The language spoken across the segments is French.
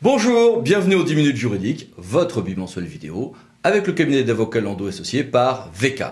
Bonjour, bienvenue aux 10 minutes juridiques, votre bimensuel vidéo, avec le cabinet d'avocats Landau associé par VK.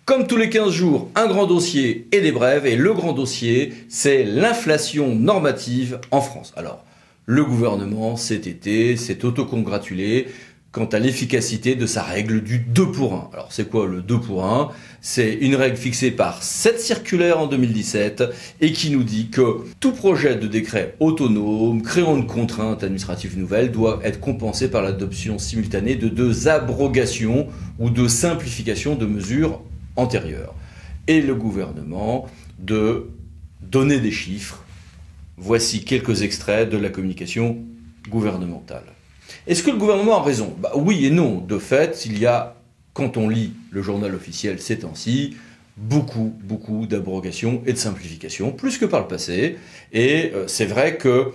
Comme tous les 15 jours, un grand dossier et des brèves, et le grand dossier, c'est l'inflation normative en France. Alors, le gouvernement, cet été, s'est autocongratulé quant à l'efficacité de sa règle du 2 pour 1. Alors, c'est quoi le 2 pour 1? C'est une règle fixée par cette circulaire en 2017 et qui nous dit que tout projet de décret autonome créant une contrainte administrative nouvelle doit être compensé par l'adoption simultanée de 2 abrogations ou de simplifications de mesures antérieures. Et le gouvernement de donner des chiffres. Voici quelques extraits de la communication gouvernementale. Est-ce que le gouvernement a raison? Oui et non. De fait, il y a, quand on lit le journal officiel ces temps-ci, beaucoup d'abrogations et de simplifications, plus que par le passé. Et c'est vrai que,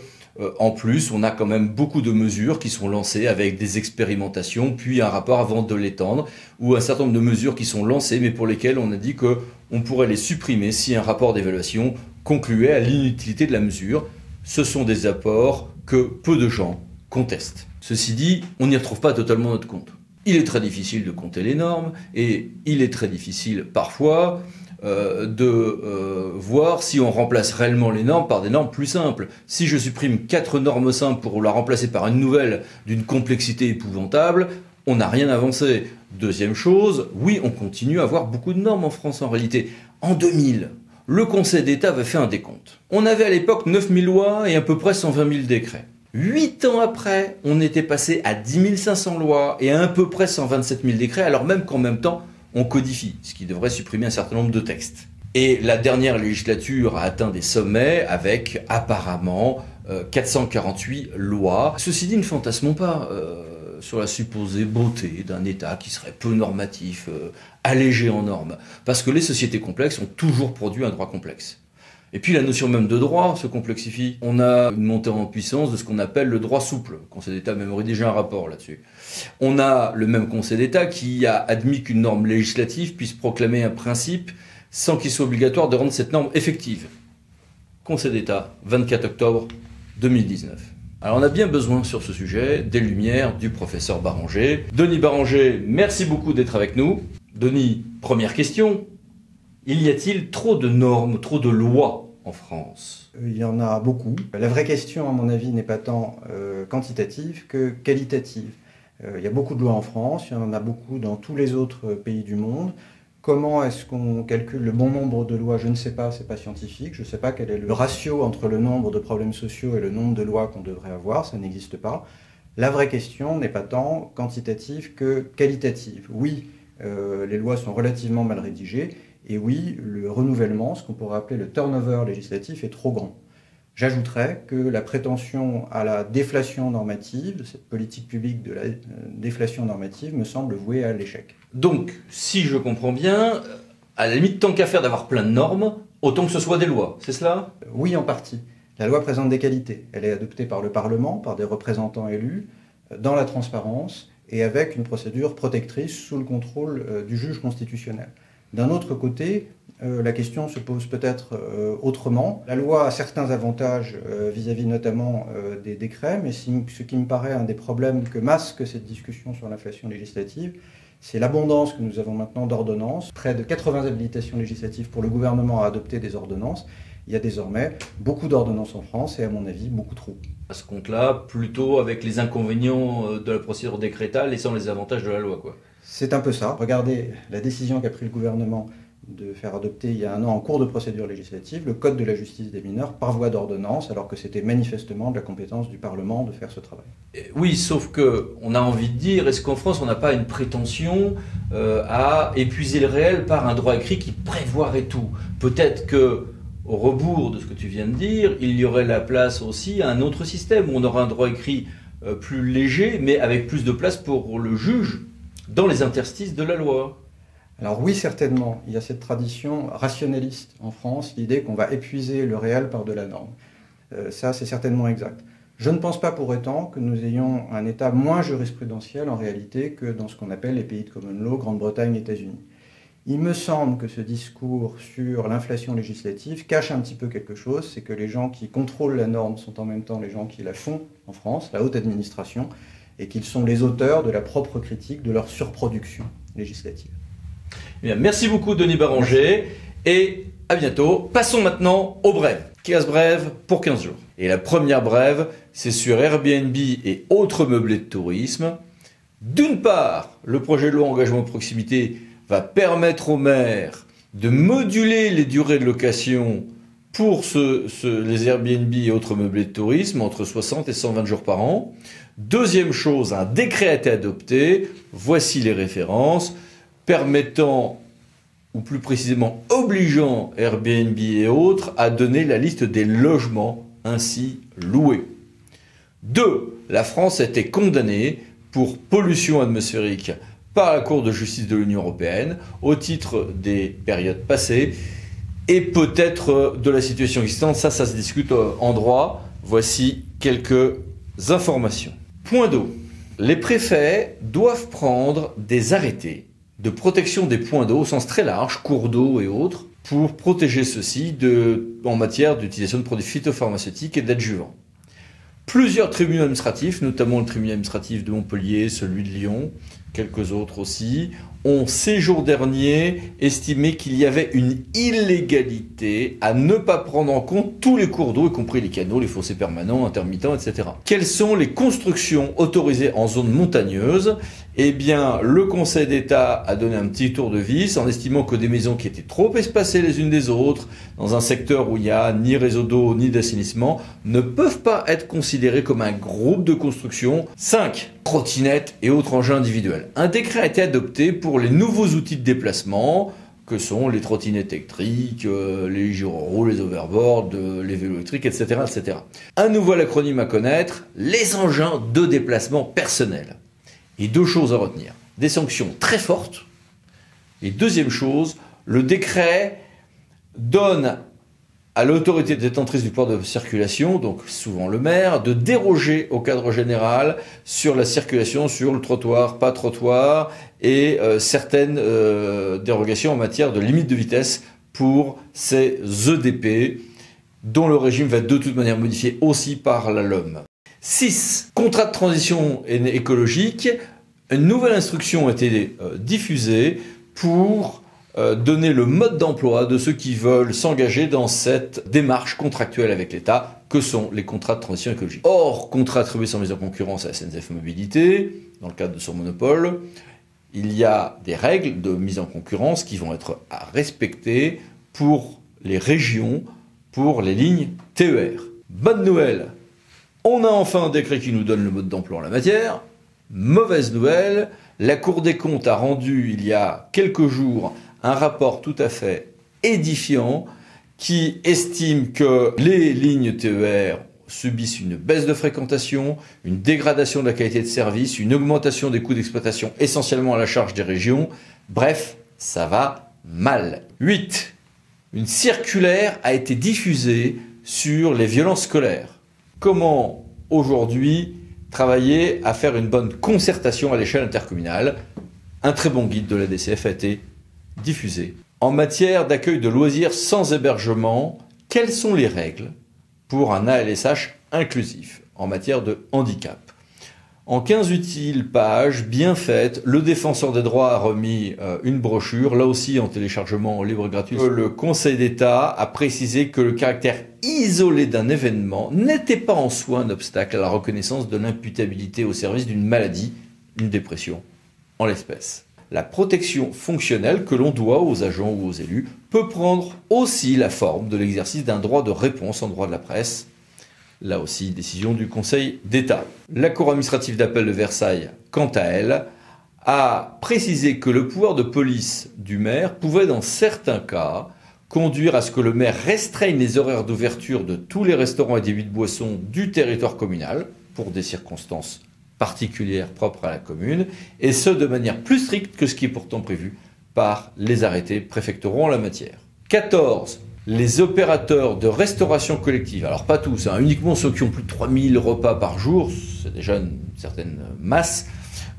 en plus, on a quand même beaucoup de mesures qui sont lancées avec des expérimentations, puis un rapport avant de l'étendre, ou un certain nombre de mesures qui sont lancées, mais pour lesquelles on a dit qu'on pourrait les supprimer si un rapport d'évaluation concluait à l'inutilité de la mesure. Ce sont des apports que peu de gens contestent. Ceci dit, on n'y retrouve pas totalement notre compte. Il est très difficile de compter les normes et il est très difficile parfois de voir si on remplace réellement les normes par des normes plus simples. Si je supprime 4 normes simples pour la remplacer par une nouvelle d'une complexité épouvantable, on n'a rien avancé. Deuxième chose, oui, on continue à avoir beaucoup de normes en France en réalité. En 2000, le Conseil d'État avait fait un décompte. On avait à l'époque 9000 lois et à peu près 120 000 décrets. 8 ans après, on était passé à 10 500 lois et à peu près 127 000 décrets, alors même qu'en même temps, on codifie, ce qui devrait supprimer un certain nombre de textes. Et la dernière législature a atteint des sommets avec apparemment 448 lois. Ceci dit, ne fantasmons pas sur la supposée beauté d'un État qui serait peu normatif, allégé en normes, parce que les sociétés complexes ont toujours produit un droit complexe. Et puis la notion même de droit se complexifie. On a une montée en puissance de ce qu'on appelle le droit souple. Le Conseil d'État a même rédigé un rapport là-dessus. On a le même Conseil d'État qui a admis qu'une norme législative puisse proclamer un principe sans qu'il soit obligatoire de rendre cette norme effective. Conseil d'État, 24 octobre 2019. Alors on a bien besoin sur ce sujet des lumières du professeur Baranger. Denis Baranger, merci beaucoup d'être avec nous. Denis, première question. Y a-t-il trop de normes, trop de lois en France? Il y en a beaucoup. La vraie question, à mon avis, n'est pas tant quantitative que qualitative. Il y a beaucoup de lois en France, il y en a beaucoup dans tous les autres pays du monde. Comment est-ce qu'on calcule le bon nombre de lois? Je ne sais pas, c'est pas scientifique. Je ne sais pas quel est le ratio entre le nombre de problèmes sociaux et le nombre de lois qu'on devrait avoir, ça n'existe pas. La vraie question n'est pas tant quantitative que qualitative. Oui, les lois sont relativement mal rédigées. Et oui, le renouvellement, ce qu'on pourrait appeler le turnover législatif, est trop grand. J'ajouterais que la prétention à la déflation normative, cette politique publique de la déflation normative, me semble vouée à l'échec. Donc, si je comprends bien, à la limite, tant qu'à faire d'avoir plein de normes, autant que ce soit des lois, c'est cela? Oui, en partie. La loi présente des qualités. Elle est adoptée par le Parlement, par des représentants élus, dans la transparence et avec une procédure protectrice sous le contrôle du juge constitutionnel. D'un autre côté, la question se pose peut-être autrement. La loi a certains avantages vis-à-vis notamment des décrets, mais ce qui me paraît un des problèmes que masque cette discussion sur l'inflation législative, c'est l'abondance que nous avons maintenant d'ordonnances. Près de 80 habilitations législatives pour le gouvernement à adopter des ordonnances. Il y a désormais beaucoup d'ordonnances en France et à mon avis beaucoup trop. À ce compte-là, plutôt avec les inconvénients de la procédure décrétale et sans les avantages de la loi, quoi. C'est un peu ça. Regardez la décision qu'a pris le gouvernement de faire adopter il y a un an en cours de procédure législative le Code de la justice des mineurs par voie d'ordonnance, alors que c'était manifestement de la compétence du Parlement de faire ce travail. Oui, sauf qu'on a envie de dire, est-ce qu'en France on n'a pas une prétention à épuiser le réel par un droit écrit qui prévoirait tout? Peut-être que, au rebours de ce que tu viens de dire, il y aurait la place aussi à un autre système où on aura un droit écrit plus léger, mais avec plus de place pour le juge dans les interstices de la loi. Alors oui, certainement, il y a cette tradition rationaliste en France, l'idée qu'on va épuiser le réel par de la norme. Ça, c'est certainement exact. Je ne pense pas pour autant que nous ayons un État moins jurisprudentiel en réalité que dans ce qu'on appelle les pays de common law, Grande-Bretagne, États-Unis. Il me semble que ce discours sur l'inflation législative cache un petit peu quelque chose, c'est que les gens qui contrôlent la norme sont en même temps les gens qui la font en France, la haute administration, et qu'ils sont les auteurs de la propre critique de leur surproduction législative. Bien, merci beaucoup Denis Barranger et à bientôt. Passons maintenant aux brèves. 15 brèves pour 15 jours. Et la première brève, c'est sur Airbnb et autres meublés de tourisme. D'une part, le projet de loi engagement de proximité va permettre aux maires de moduler les durées de location pour les Airbnb et autres meublés de tourisme entre 60 et 120 jours par an. Deuxième chose, un décret a été adopté. Voici les références permettant, ou plus précisément obligeant Airbnb et autres à donner la liste des logements ainsi loués. 2. La France a été condamnée pour pollution atmosphérique par la Cour de justice de l'Union européenne au titre des périodes passées et peut-être de la situation existante. Ça se discute en droit. Voici quelques informations. Point d'eau. Les préfets doivent prendre des arrêtés de protection des points d'eau au sens très large, cours d'eau et autres, pour protéger ceux-ci en matière d'utilisation de produits phytopharmaceutiques et d'adjuvants. Plusieurs tribunaux administratifs, notamment le tribunal administratif de Montpellier, celui de Lyon, quelques autres aussi, ont ces jours derniers estimé qu'il y avait une illégalité à ne pas prendre en compte tous les cours d'eau, y compris les canaux, les fossés permanents, intermittents, etc. Quelles sont les constructions autorisées en zone montagneuse ? Eh bien, le Conseil d'État a donné un petit tour de vis en estimant que des maisons qui étaient trop espacées les unes des autres, dans un secteur où il n'y a ni réseau d'eau ni d'assainissement, ne peuvent pas être considérées comme un groupe de construction. 5. Trottinettes et autres engins individuels. Un décret a été adopté pour les nouveaux outils de déplacement, que sont les trottinettes électriques, les gyroroues, les overboards, les vélos électriques, etc., etc. Un nouvel acronyme à connaître, les engins de déplacement personnel. Et 2 choses à retenir. Des sanctions très fortes. Et deuxième chose, le décret donne à l'autorité détentrice du pouvoir de circulation, donc souvent le maire, de déroger au cadre général sur la circulation sur le trottoir, pas trottoir, et certaines dérogations en matière de limite de vitesse pour ces EDP, dont le régime va de toute manière modifié aussi par la LOM. 6. Contrat de transition écologique. Une nouvelle instruction a été diffusée pour donner le mode d'emploi de ceux qui veulent s'engager dans cette démarche contractuelle avec l'État, que sont les contrats de transition écologique. Or, contrat attribué sans mise en concurrence à SNCF Mobilité, dans le cadre de son monopole, il y a des règles de mise en concurrence qui vont être à respecter pour les régions, pour les lignes TER. Bonne nouvelle, on a enfin un décret qui nous donne le mode d'emploi en la matière. Mauvaise nouvelle, la Cour des comptes a rendu il y a quelques jours un rapport tout à fait édifiant qui estime que les lignes TER subissent une baisse de fréquentation, une dégradation de la qualité de service, une augmentation des coûts d'exploitation essentiellement à la charge des régions. Bref, ça va mal. 8. Une circulaire a été diffusée sur les violences scolaires. Comment aujourd'hui travailler à faire une bonne concertation à l'échelle intercommunale? Un très bon guide de la DCF a été diffusé. En matière d'accueil de loisirs sans hébergement, quelles sont les règles pour un ALSH inclusif en matière de handicap? En 15 utiles pages, bien faites, le défenseur des droits a remis une brochure, là aussi en téléchargement libre et gratuit. Le Conseil d'État a précisé que le caractère isolé d'un événement n'était pas en soi un obstacle à la reconnaissance de l'imputabilité au service d'une maladie, une dépression en l'espèce. La protection fonctionnelle que l'on doit aux agents ou aux élus peut prendre aussi la forme de l'exercice d'un droit de réponse en droit de la presse. Là aussi, décision du Conseil d'État. La Cour administrative d'appel de Versailles, quant à elle, a précisé que le pouvoir de police du maire pouvait, dans certains cas, conduire à ce que le maire restreigne les horaires d'ouverture de tous les restaurants et débits de boissons du territoire communal, pour des circonstances particulières propres à la commune, et ce de manière plus stricte que ce qui est pourtant prévu par les arrêtés préfectoraux en la matière. 14. Les opérateurs de restauration collective, alors pas tous, uniquement ceux qui ont plus de 3000 repas par jour, c'est déjà une certaine masse,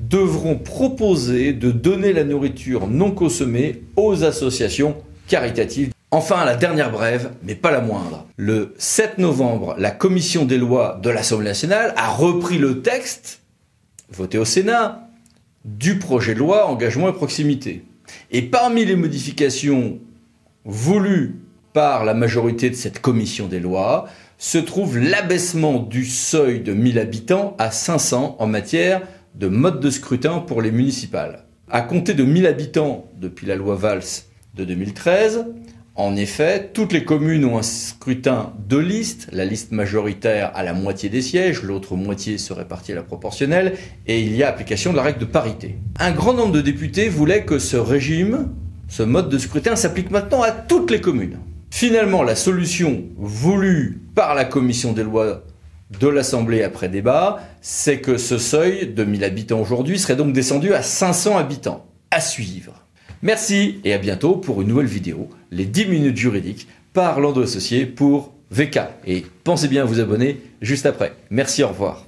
devront proposer de donner la nourriture non consommée aux associations caritatives. Enfin, la dernière brève, mais pas la moindre. Le 7 novembre, la commission des lois de l'Assemblée nationale a repris le texte, voté au Sénat, du projet de loi engagement et proximité. Et parmi les modifications voulues par la majorité de cette commission des lois, se trouve l'abaissement du seuil de 1000 habitants à 500 en matière de mode de scrutin pour les municipales. À compter de 1000 habitants depuis la loi Valls de 2013, en effet, toutes les communes ont un scrutin de liste, la liste majoritaire à la moitié des sièges, l'autre moitié se répartit à la proportionnelle, et il y a application de la règle de parité. Un grand nombre de députés voulaient que ce régime, ce mode de scrutin s'applique maintenant à toutes les communes. Finalement, la solution voulue par la commission des lois de l'Assemblée après débat, c'est que ce seuil de 1000 habitants aujourd'hui serait donc descendu à 500 habitants. À suivre. Merci et à bientôt pour une nouvelle vidéo, les 10 minutes juridiques par Landau Associés pour VK. Et pensez bien à vous abonner juste après. Merci, au revoir.